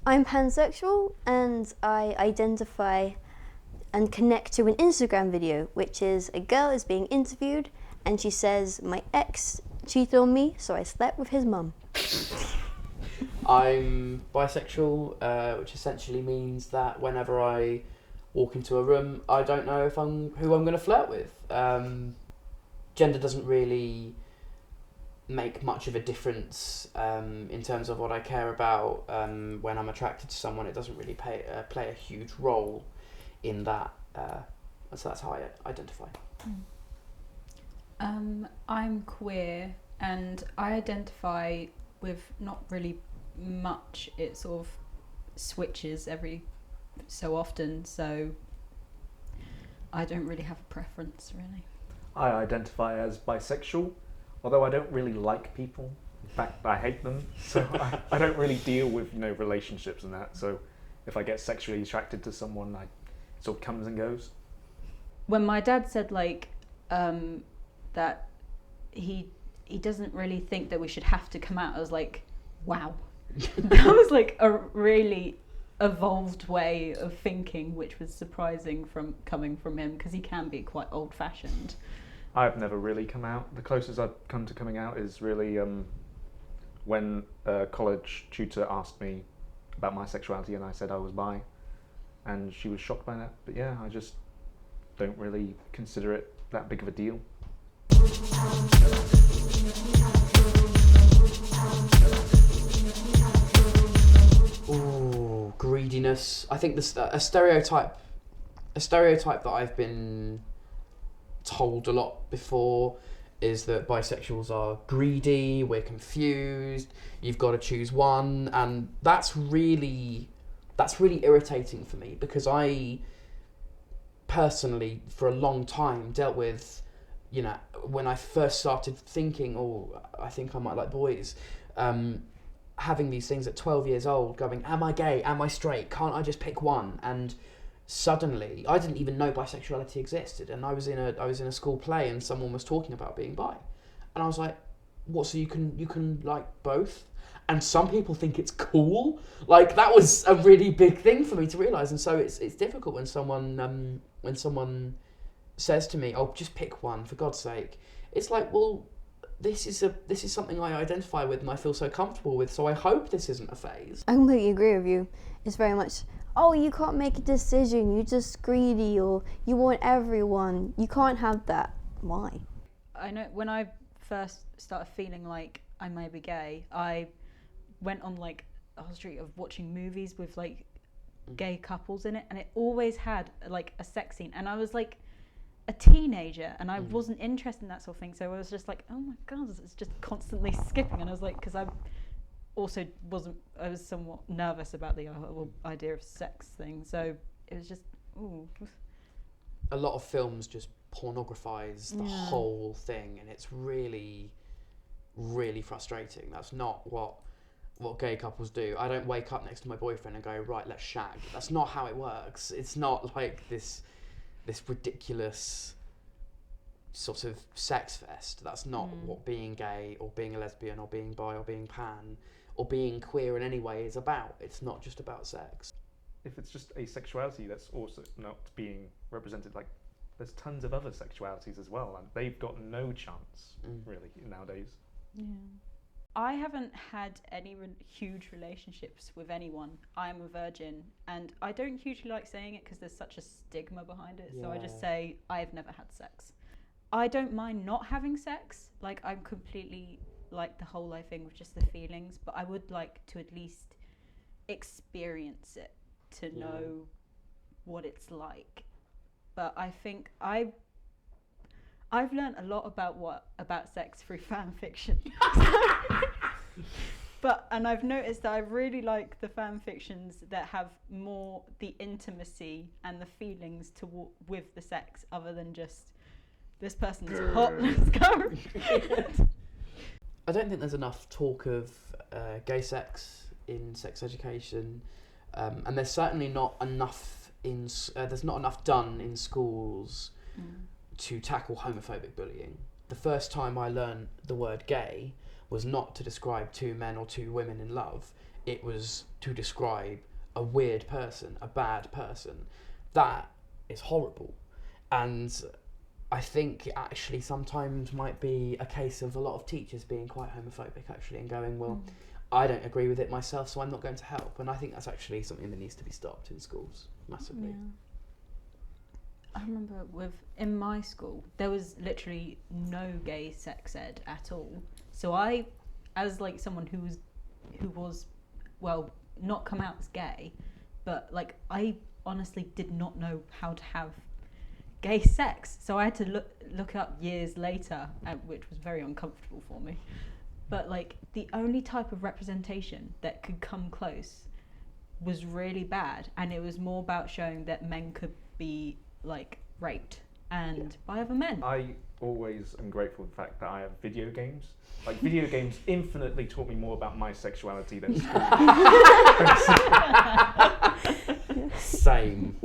I'm pansexual and I identify and connect to an Instagram video, which is a girl is being interviewed and she says, my ex cheated on me, so I slept with his mum. I'm bisexual, which essentially means that whenever I walk into a room, I don't know who I'm going to flirt with. Gender doesn't really make much of a difference in terms of what I care about when I'm attracted to someone. It doesn't really play a huge role in that. So that's how I identify. I'm queer and I identify with not really much. It sort of switches every so often, so I don't really have a preference really. I identify as bisexual, although I don't really like people. In fact, I hate them, so I don't really deal with relationships and that. So if I get sexually attracted to someone, it sort of comes and goes. When my dad said that he doesn't really think that we should have to come out, I was like, wow. That was like a really evolved way of thinking, which was surprising coming from him, because he can be quite old-fashioned. I've never really come out. The closest I've come to coming out is really when a college tutor asked me about my sexuality and I said I was bi, and she was shocked by that. But yeah, I just don't really consider it that big of a deal. Ooh, greediness. I think a stereotype that I've been told a lot before is that bisexuals are greedy, we're confused, you've got to choose one, and that's really irritating for me, because I personally for a long time dealt with, when I first started thinking, I think I might like boys, having these things at 12 years old, going, am I gay, am I straight, can't I just pick one? And suddenly, I didn't even know bisexuality existed, and I was in a school play, and someone was talking about being bi, and I was like, "What? So you can like both?" And some people think it's cool. Like, that was a really big thing for me to realise, and so it's difficult when someone says to me, "Oh, just pick one, for God's sake." It's like, well, this is something I identify with and I feel so comfortable with, so I hope this isn't a phase. I completely agree with you. It's very much, oh, you can't make a decision, you're just greedy, or you want everyone. You can't have that. Why? I know when I first started feeling like I may be gay, I went on like a whole streak of watching movies with like gay couples in it, and it always had like a sex scene, and I was like a teenager and I wasn't interested in that sort of thing, so I was just like, oh my god, it's just constantly skipping, and I was like, because I was somewhat nervous about the whole idea of sex thing, so it was just, ooh. A lot of films just pornographize the whole thing, and it's really, really frustrating. That's not what gay couples do. I don't wake up next to my boyfriend and go, right, let's shag. That's not how it works. It's not like this ridiculous sort of sex fest. That's not what being gay or being a lesbian or being bi or being pan or being queer in any way is about. It's not just about sex. If it's just asexuality that's also not being represented, like, there's tons of other sexualities as well, and they've got no chance really nowadays. Yeah. I haven't had any huge relationships with anyone. I'm a virgin, and I don't hugely like saying it because there's such a stigma behind it, so I just say I've never had sex. I don't mind not having sex. Like, I'm completely like the whole life thing with just the feelings, but I would like to at least experience it to know what it's like. But I think I've learned a lot about sex through fan fiction. And I've noticed that I really like the fan fictions that have more the intimacy and the feelings with the sex, other than just this person's hot, let's go. I don't think there's enough talk of gay sex in sex education, and there's certainly not enough there's not enough done in schools to tackle homophobic bullying. The first time I learned the word gay was not to describe two men or two women in love. it was to describe a weird person, a bad person. That is horrible. And I think it actually sometimes might be a case of a lot of teachers being quite homophobic actually and going, well, I don't agree with it myself, so I'm not going to help. And I think that's actually something that needs to be stopped in schools massively. Yeah. I remember in my school, there was literally no gay sex ed at all. So I, as like someone who was, well, not come out as gay, but like I honestly did not know how to have gay sex. So I had to look up years later, which was very uncomfortable for me. But like the only type of representation that could come close was really bad, and it was more about showing that men could be like raped and by other men. I always am grateful for the fact that I have video games. Like video games infinitely taught me more about my sexuality than school. Same.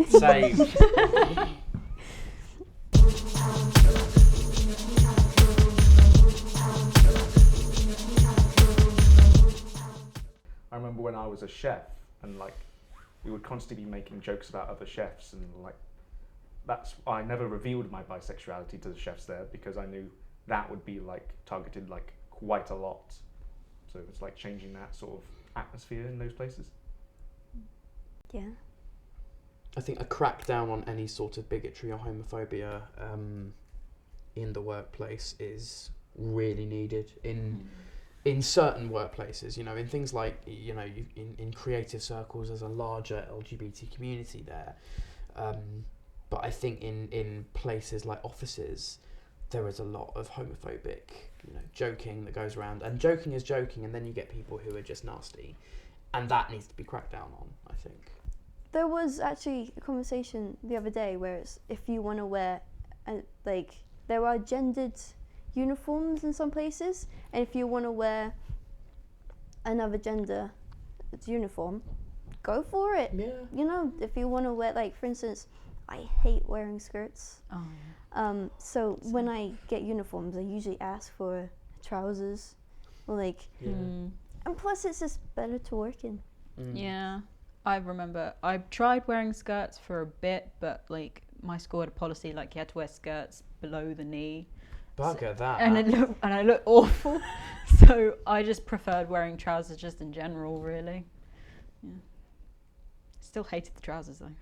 I remember when I was a chef and like we would constantly be making jokes about other chefs, and like that's I never revealed my bisexuality to the chefs there because I knew that would be like targeted like quite a lot. So it's like changing that sort of atmosphere in those places. Yeah. I think a crackdown on any sort of bigotry or homophobia in the workplace is really needed in certain workplaces, you know, in things like, you know, in creative circles there's a larger LGBT community there, but I think in places like offices there is a lot of homophobic, you know, joking that goes around, and joking is joking, and then you get people who are just nasty, and that needs to be cracked down on, I think. There was actually a conversation the other day where it's if you want to wear, like, there are gendered uniforms in some places, and if you want to wear another gender uniform, go for it. Yeah. You know, if you want to wear, like, for instance, I hate wearing skirts. Oh, So when I get uniforms, I usually ask for trousers, or like, and plus it's just better to work in. yeah. I remember I tried wearing skirts for a bit, but like my school had a policy like you had to wear skirts below the knee. Bugger that. And I looked awful. So I just preferred wearing trousers just in general, really. Yeah. Still hated the trousers though.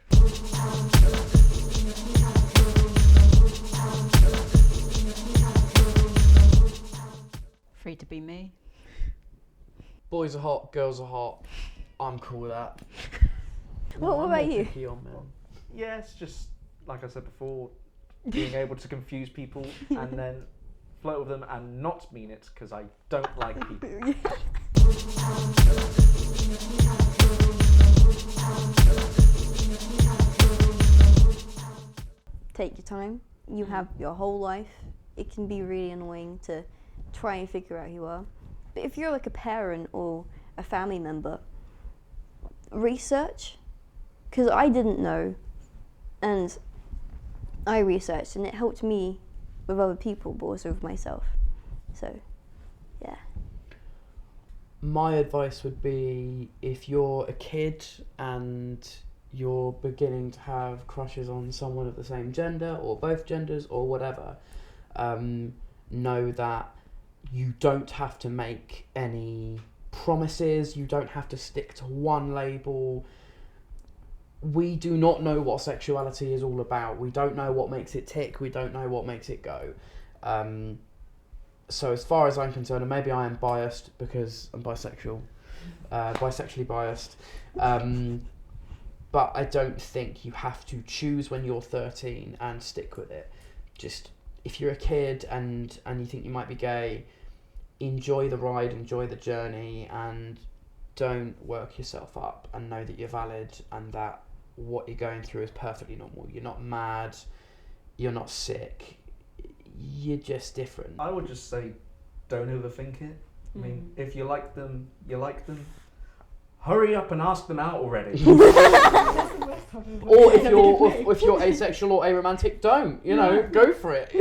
Free to be me. Boys are hot, girls are hot. I'm cool with that. What I'm about more you? picky on men. Yeah, it's just like I said before, being able to confuse people and then flirt with them and not mean it because I don't like people. Take your time. You have your whole life. It can be really annoying to try and figure out who you are. But if you're like a parent or a family member, research, because I didn't know, and I researched, and it helped me with other people, but also with myself. So, yeah. My advice would be, if you're a kid and you're beginning to have crushes on someone of the same gender or both genders or whatever, know that you don't have to make any promises, you don't have to stick to one label. We do not know what sexuality is all about. We don't know what makes it tick, we don't know what makes it go. So as far as I'm concerned, and maybe I am biased because I'm bisexual, bisexually biased, but I don't think you have to choose when you're 13 and stick with it. Just, if you're a kid and you think you might be gay, enjoy the ride, enjoy the journey, and don't work yourself up, and know that you're valid and that what you're going through is perfectly normal. You're not mad, you're not sick, you're just different. I would just say, don't overthink it. I mean, if you like them, you like them. Hurry up and ask them out already. Or if you're asexual or aromantic, don't. You know, go for it.